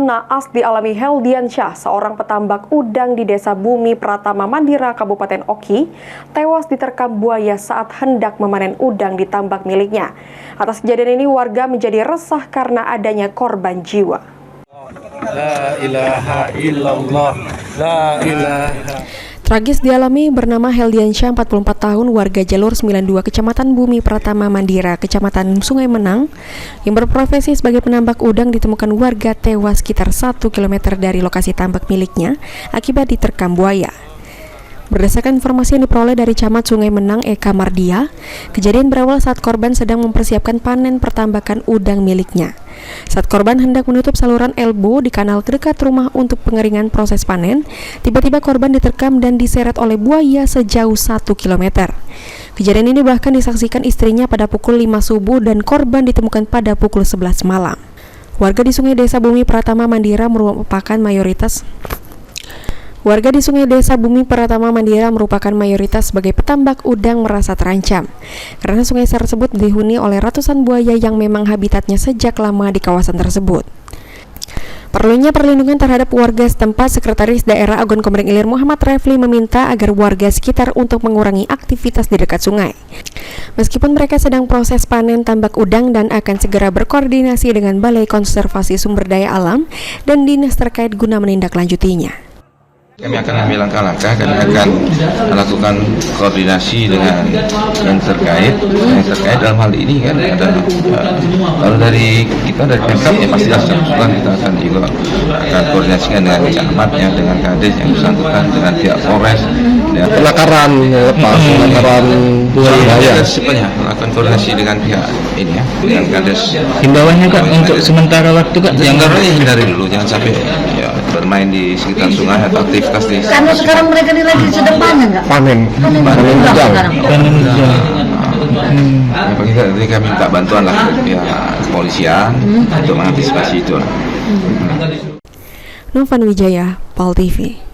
naas dialami Heldiansyah, seorang petambak udang di Desa Bumi Pratama Mandira, Kabupaten Oki, tewas diterkam buaya saat hendak memanen udang di tambak miliknya. Atas kejadian ini warga menjadi resah karena adanya korban jiwa. La ilaha illallah, la ilaha. Tragis dialami bernama Heldiansyah, 44 tahun, warga Jalur 92, Kecamatan Bumi Pratama Mandira, Kecamatan Sungai Menang, yang berprofesi sebagai penambak udang, ditemukan warga tewas sekitar 1 km dari lokasi tambak miliknya akibat diterkam buaya. Berdasarkan informasi yang diperoleh dari Camat Sungai Menang, Eka Mardia, kejadian berawal saat korban sedang mempersiapkan panen pertambakan udang miliknya. Saat korban hendak menutup saluran elbow di kanal dekat rumah untuk pengeringan proses panen, tiba-tiba korban diterkam dan diseret oleh buaya sejauh 1 km. Kejadian ini bahkan disaksikan istrinya pada pukul 5 subuh dan korban ditemukan pada pukul 11 malam. Warga di Sungai Desa Bumi Pratama Mandira merupakan mayoritas sebagai petambak udang merasa terancam karena sungai tersebut dihuni oleh ratusan buaya yang memang habitatnya sejak lama di kawasan tersebut. Perlunya perlindungan terhadap warga setempat, Sekretaris Daerah Agon Komering Ilir Muhammad Refli meminta agar warga sekitar untuk mengurangi aktivitas di dekat sungai. Meskipun mereka sedang proses panen tambak udang dan akan segera berkoordinasi dengan Balai Konservasi Sumber Daya Alam dan dinas terkait guna menindaklanjutinya. Kami akan ambil langkah-langkah, kami akan melakukan koordinasi dengan yang terkait dalam hal ini kan ada kalau dari kita dari Pemkab ya pasti setelah kita akan juga akan koordinasikan dengan camatnya, dengan kades yang bersangkutan, dengan pihak Polres, dengan Penangkaran buaya. Sebenarnya melakukan koordinasi dengan pihak ini ya, dengan kades. Himbauannya Kak untuk sementara waktu Kak, hindari dulu, jangan sampai ya bermain di sekitar sungai atau aktivitas di. Karena sekarang mereka ini lagi sedang panen nggak? Panen udang. Jadi kami minta bantuan lah dari pihak kepolisian untuk mengantisipasi itu. Novan Wijaya, PAL TV.